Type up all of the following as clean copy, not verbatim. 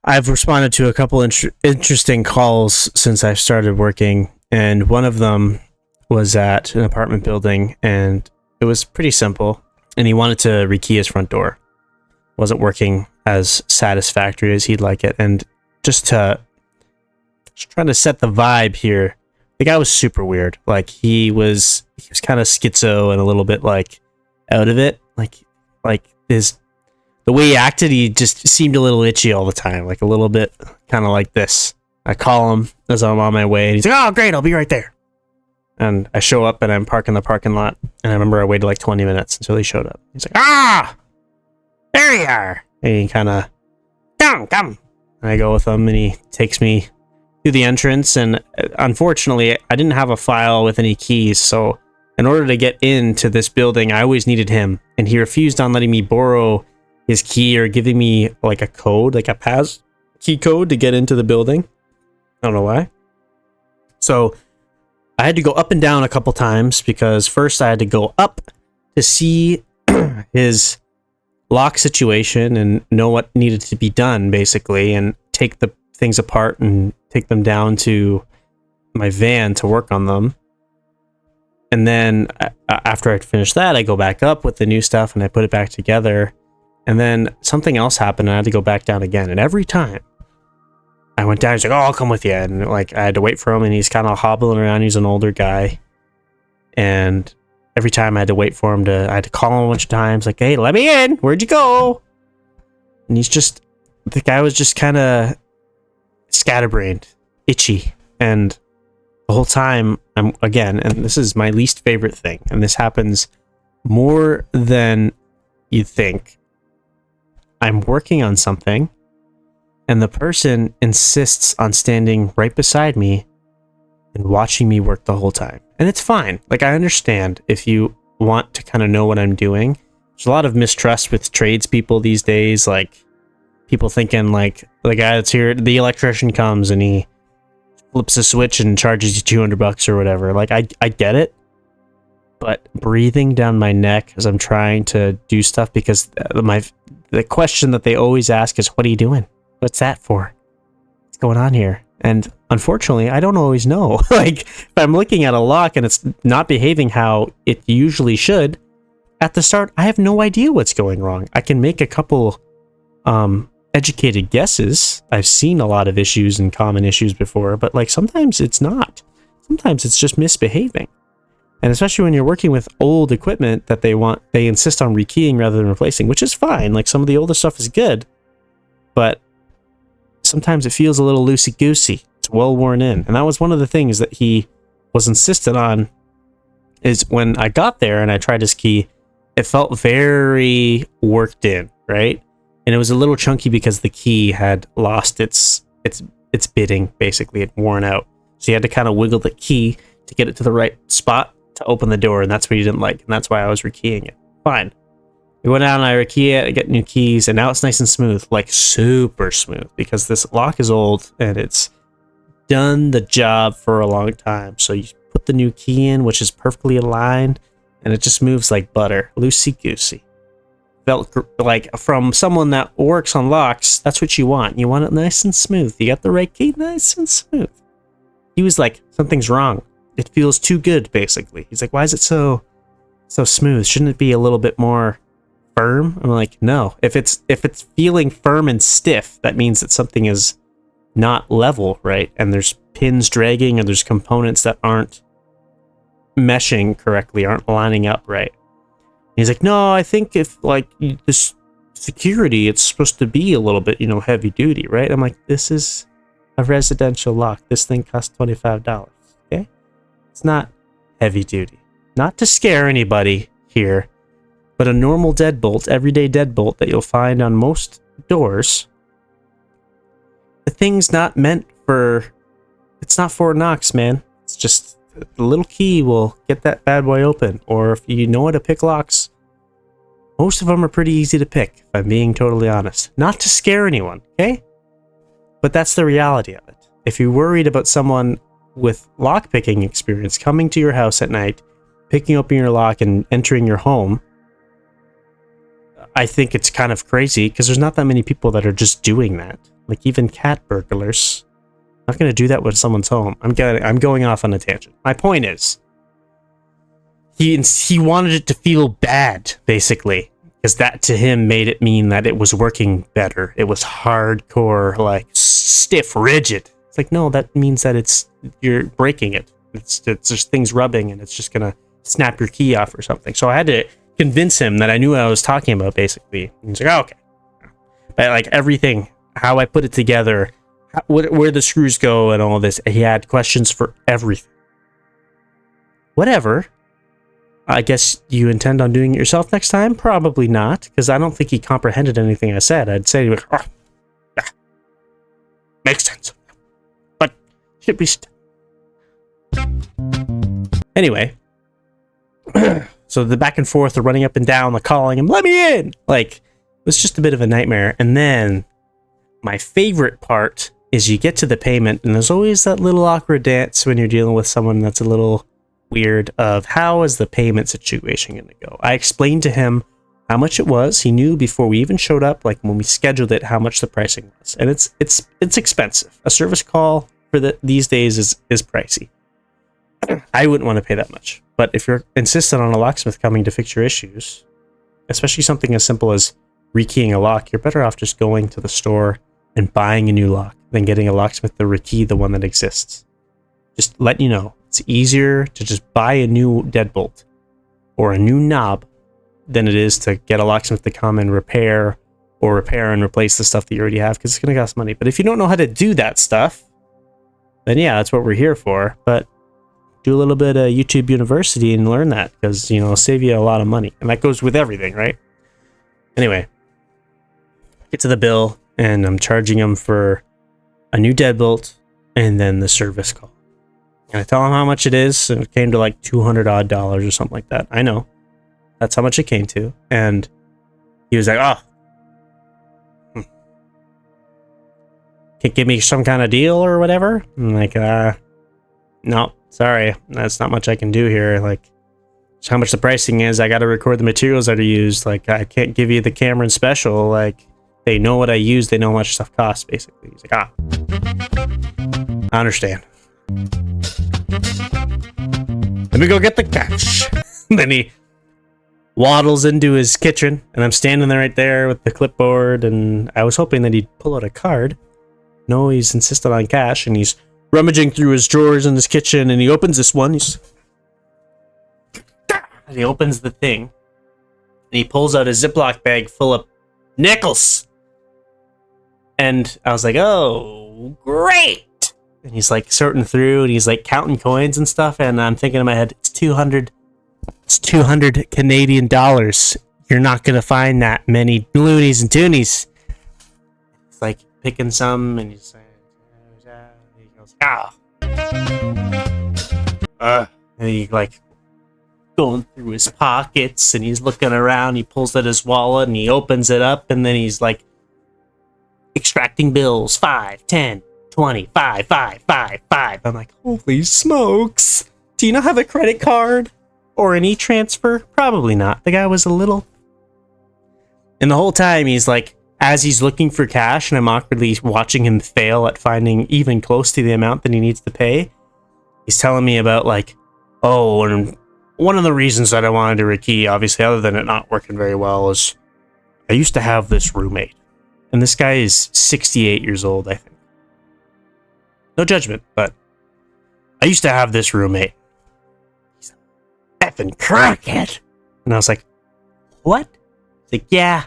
I've responded to a couple interesting calls since I started working, and one of them was at an apartment building, and it was pretty simple. And he wanted to rekey his front door. Wasn't working as satisfactory as he'd like it, and just trying to set the vibe here. The guy was super weird. Like he was kind of schizo and a little bit like out of it. Like the way he acted, he just seemed a little itchy all the time, like a little bit kind of like this. I call him as I'm on my way, and he's like, "Oh, great, I'll be right there." And I show up, and I'm parking in the parking lot, and I remember I waited like 20 minutes until he showed up. He's like, "Ah, there you are." And he kind of, come. And I go with him, and he takes me to the entrance, and unfortunately, I didn't have a file with any keys, so in order to get into this building, I always needed him, and he refused on letting me borrow his key or giving me like a code, like a pass key code to get into the building. I don't know why. So I had to go up and down a couple times because first I had to go up to see his lock situation and know what needed to be done basically, and take the things apart and take them down to my van to work on them. And then after I'd finished that, I go back up with the new stuff and I put it back together. And then something else happened and I had to go back down again. And every time I went down, he's like, "Oh, I'll come with you." And like I had to wait for him, and he's kind of hobbling around. He's an older guy. And every time I had to wait for him I had to call him a bunch of times, like, "Hey, let me in. Where'd you go?" And the guy was just kind of scatterbrained, itchy. And the whole time and this is my least favorite thing, and this happens more than you'd think. I'm working on something, and the person insists on standing right beside me and watching me work the whole time. And it's fine. Like, I understand if you want to kind of know what I'm doing. There's a lot of mistrust with tradespeople these days. Like, people thinking, like, the guy that's here, the electrician comes and he flips a switch and charges you $200 or whatever. Like, I get it. But breathing down my neck as I'm trying to do stuff, because the question that they always ask is, "What are you doing? What's that for? What's going on here?" And unfortunately, I don't always know. Like, if I'm looking at a lock and it's not behaving how it usually should, at the start, I have no idea what's going wrong. I can make a couple educated guesses. I've seen a lot of issues and common issues before, but like sometimes it's not. Sometimes it's just misbehaving. And especially when you're working with old equipment that they insist on rekeying rather than replacing, which is fine. Like, some of the older stuff is good, but sometimes it feels a little loosey-goosey. It's well worn in. And that was one of the things that he was insistent on, is when I got there and I tried his key, it felt very worked in, right? And it was a little chunky because the key had lost its bitting, basically. It worn out. So you had to kind of wiggle the key to get it to the right spot to open the door, and that's what he didn't like, and that's why I was rekeying it. Fine. We went out and I rekey it, I get new keys, and now it's nice and smooth, like super smooth, because this lock is old and it's done the job for a long time. So you put the new key in, which is perfectly aligned, and it just moves like butter, loosey-goosey. Felt like, from someone that works on locks, that's what you want. You want it nice and smooth. You got the right key, nice and smooth. He was like, "Something's wrong. It feels too good," basically. He's like, "Why is it so smooth? Shouldn't it be a little bit more firm?" I'm like, "No. If it's feeling firm and stiff, that means that something is not level, right? And there's pins dragging, and there's components that aren't meshing correctly, aren't lining up right." And he's like, "No, I think if like this security, it's supposed to be a little bit, heavy duty, right?" I'm like, "This is a residential lock. This thing costs $25. Okay? It's not heavy duty. Not to scare anybody here, but a normal deadbolt, everyday deadbolt that you'll find on most doors, the thing's not meant for, it's not Fort Knox, man. It's just the little key will get that bad boy open. Or if you know how to pick locks, most of them are pretty easy to pick, if I'm being totally honest. Not to scare anyone, okay? But that's the reality of it. If you're worried about someone with lock-picking experience coming to your house at night, picking open your lock and entering your home, I think it's kind of crazy, because there's not that many people that are just doing that. Like even cat burglars. I'm not going to do that with someone's home. I'm going off on a tangent. My point is, he wanted it to feel bad, basically, because that to him made it mean that it was working better. It was hardcore, like stiff, rigid. It's like, no, that means that you're breaking it. It's just things rubbing, and it's just gonna snap your key off or something. So I had to convince him that I knew what I was talking about, basically. And he's like, oh, okay. But like everything, how I put it together, where the screws go and all this, he had questions for everything. Whatever. I guess you intend on doing it yourself next time? Probably not, because I don't think he comprehended anything I said. I'd say, oh, yeah, makes sense. But should be... Anyway. So the back and forth, the running up and down, the calling him, let me in! Like, it was just a bit of a nightmare. And then, my favorite part is you get to the payment, and there's always that little awkward dance when you're dealing with someone that's a little weird of how is the payment situation going to go. I explained to him how much it was. He knew before we even showed up, like when we scheduled it, how much the pricing was. And it's expensive. A service call for these days is pricey. I wouldn't want to pay that much. But if you're insistent on a locksmith coming to fix your issues, especially something as simple as rekeying a lock, you're better off just going to the store and buying a new lock than getting a locksmith to rekey the one that exists. Just let you know, it's easier to just buy a new deadbolt or a new knob than it is to get a locksmith to come and repair and replace the stuff that you already have, because it's going to cost money. But if you don't know how to do that stuff, then yeah, that's what we're here for. But do a little bit of YouTube University and learn that, because, you know, it'll save you a lot of money. And that goes with everything, right? Anyway, get to the bill, and I'm charging him for a new deadbolt and then the service call. And I tell him how much it is, and it came to like $200 odd or something like that. I know. That's how much it came to. And he was like, oh, can't give me some kind of deal or whatever? I'm like, no, sorry. That's not much I can do here. Like, how much the pricing is. I got to record the materials that are used. Like, I can't give you the Cameron special. Like, they know what I use. They know how much stuff costs, basically. He's like, I understand. Let me go get the cash. And then he waddles into his kitchen, and I'm standing there right there with the clipboard, and I was hoping that he'd pull out a card. No, he's insisted on cash, and he's rummaging through his drawers in his kitchen, and he opens this one. And he opens the thing, and he pulls out a Ziploc bag full of nickels. And I was like, oh, great. And he's like sorting through, and he's like counting coins and stuff. And I'm thinking in my head, it's 200 Canadian dollars. You're not going to find that many loonies and toonies. It's like picking some, and he's like, he goes, and he like going through his pockets, and he's looking around. He pulls out his wallet, and he opens it up, and then he's like extracting bills, 5, 10, 20, 5, 5, 5, 5. I'm like, holy smokes. Do you not have a credit card or an e-transfer? Probably not. The guy was a little... And the whole time he's like, as he's looking for cash, and I'm awkwardly watching him fail at finding even close to the amount that he needs to pay, he's telling me about like, oh, and one of the reasons that I wanted to rekey, obviously, other than it not working very well, is I used to have this roommate. And this guy is 68 years old, I think. No judgment, but I used to have this roommate. He's a effing crackhead. And I was like, what? He's like, yeah.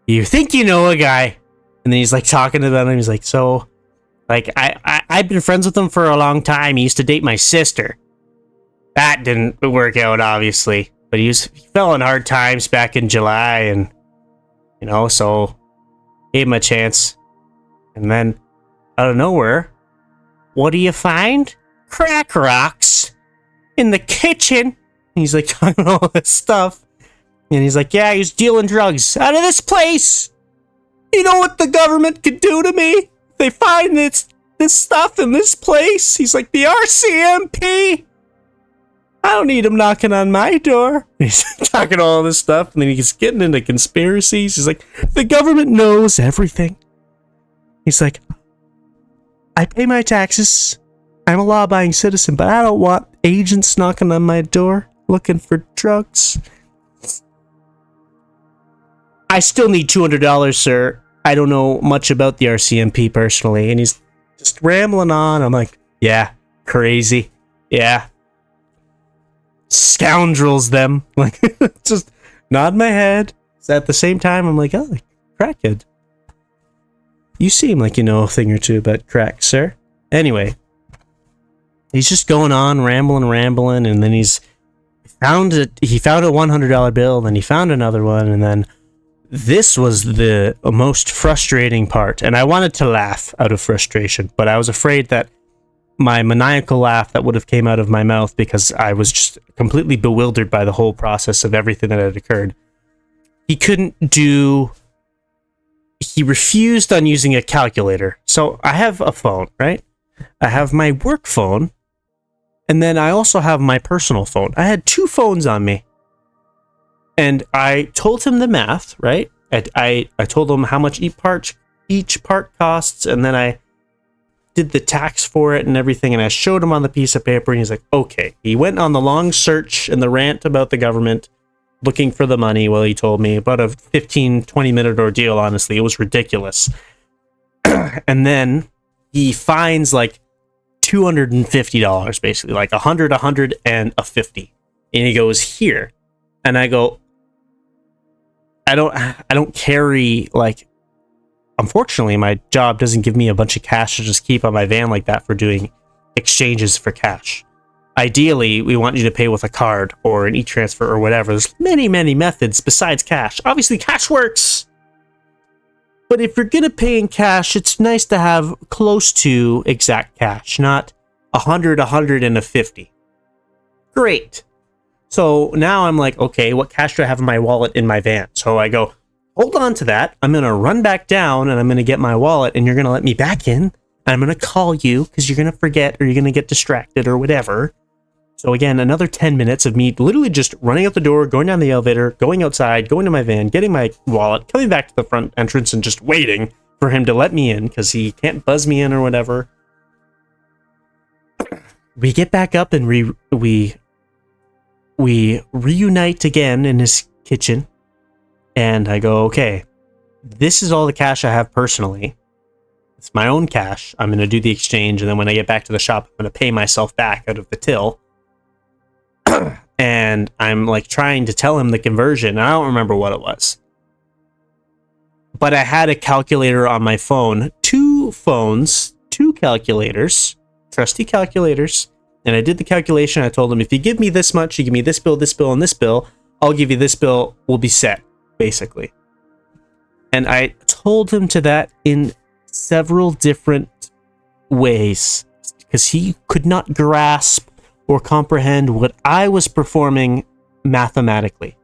You think you know a guy. And then he's like talking to them, and he's like, so, like, I've been friends with him for a long time. He used to date my sister. That didn't work out, obviously. But he fell in hard times back in July, and, you know, so gave him a chance. And then, out of nowhere, what do you find? Crack rocks in the kitchen. And he's like talking all this stuff. And he's like, yeah, he's dealing drugs out of this place. You know what the government could do to me? They find this stuff in this place. He's like, the RCMP. I don't need him knocking on my door. He's talking all this stuff. And then he's getting into conspiracies. He's like, the government knows everything. He's like, I pay my taxes. I'm a law-abiding citizen, but I don't want agents knocking on my door looking for drugs. I still need $200, sir. I don't know much about the RCMP personally. And he's just rambling on. I'm like, yeah, crazy. Yeah. Scoundrels, them. Like, just nod my head. So at the same time, I'm like, oh, crackhead. You seem like you know a thing or two about crack, sir. Anyway, he's just going on, rambling, and then he found a $100 bill, then he found another one, and then this was the most frustrating part. And I wanted to laugh out of frustration, but I was afraid that my maniacal laugh that would have came out of my mouth because I was just completely bewildered by the whole process of everything that had occurred. He refused on using a calculator. So I have a phone, right? I have my work phone, and then I also have my personal phone. I had two phones on me. And I told him the math, right? I told him how much each part costs, and then I did the tax for it and everything, and I showed him on the piece of paper, and he's like, okay. He went on the long search and the rant about the government looking for the money. Well, he told me about a 15-20 minute ordeal. Honestly, it was ridiculous. And then he finds like $250, basically like 100 and a 50, and he goes, here. And I go, I don't carry, like, unfortunately my job doesn't give me a bunch of cash to just keep on my van like that for doing exchanges for cash. Ideally, we want you to pay with a card or an e-transfer or whatever. There's many methods besides cash. Obviously, cash works. But if you're going to pay in cash, it's nice to have close to exact cash, not 100 and a 50. Great. So now I'm like, okay, what cash do I have in my wallet in my van? So I go, hold on to that. I'm going to run back down and I'm going to get my wallet and you're going to let me back in. And I'm going to call you because you're going to forget or you're going to get distracted or whatever. So again, another 10 minutes of me literally just running out the door, going down the elevator, going outside, going to my van, getting my wallet, coming back to the front entrance and just waiting for him to let me in because he can't buzz me in or whatever. We get back up and we reunite again in his kitchen. And I go, okay, this is all the cash I have personally. It's my own cash. I'm going to do the exchange. And then when I get back to the shop, I'm going to pay myself back out of the till. And I'm like trying to tell him the conversion. I don't remember what it was. But I had a calculator on my phone. Two phones, two calculators, trusty calculators. And I did the calculation. I told him, if you give me this much, you give me this bill, and this bill, I'll give you this bill. We'll be set, basically. And I told him to that in several different ways because he could not grasp or comprehend what I was performing mathematically.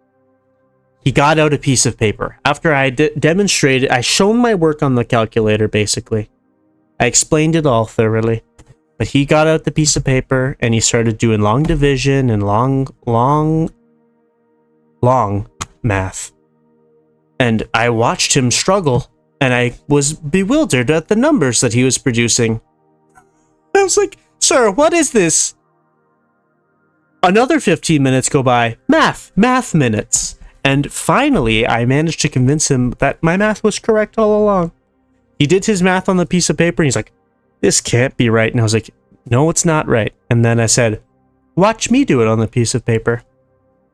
He got out a piece of paper. After I demonstrated, I shown my work on the calculator, basically. I explained it all thoroughly. But he got out the piece of paper and he started doing long division and long math. And I watched him struggle and I was bewildered at the numbers that he was producing. I was like, sir, what is this? Another 15 minutes go by. Math minutes. And finally, I managed to convince him that my math was correct all along. He did his math on the piece of paper and he's like, this can't be right. And I was like, no, it's not right. And then I said, watch me do it on the piece of paper.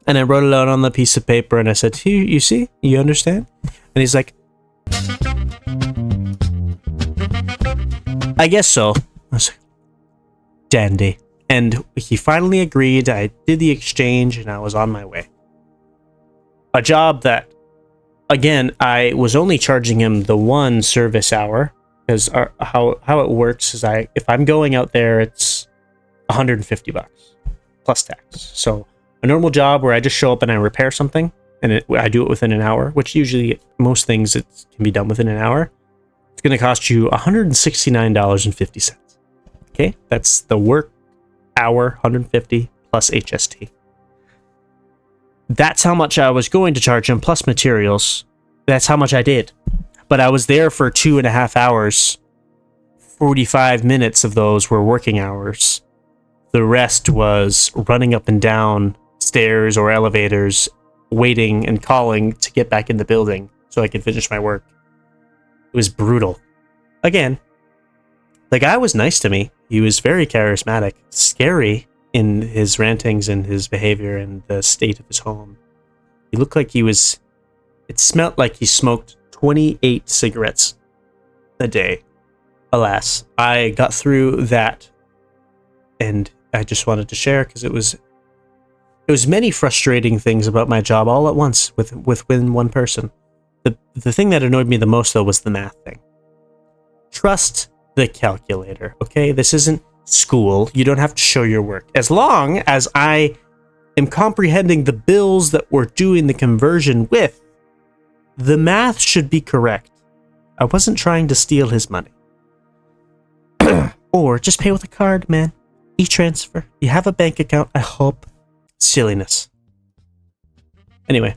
And I wrote it out on the piece of paper and I said, here, you see? You understand? And he's like, I guess so. I was like, dandy. And he finally agreed. I did the exchange and I was on my way. A job that, again, I was only charging him the one service hour. Because how it works is if I'm going out there, it's $150 plus tax. So a normal job where I just show up and I repair something and I do it within an hour, which usually most things it can be done within an hour. It's going to cost you $169.50. Okay, that's the work hour, 150 plus HST. That's how much I was going to charge him plus materials. That's how much I did. But I was there for 2.5 hours. 45 minutes of those were working hours. The rest was running up and down stairs or elevators, waiting and calling to get back in the building so I could finish my work. It was brutal. Again, the guy was nice to me. He was very charismatic, scary in his rantings and his behavior and the state of his home. He looked like it smelled like he smoked 28 cigarettes a day. Alas, I got through that, and I just wanted to share because it was many frustrating things about my job all at once within one person. The thing that annoyed me the most, though, was the math thing. Trust the calculator, okay? This isn't school. You don't have to show your work. As long as I am comprehending the bills that we're doing the conversion with, the math should be correct. I wasn't trying to steal his money. Or just pay with a card, man. E-transfer. You have a bank account, I hope. Silliness. Anyway.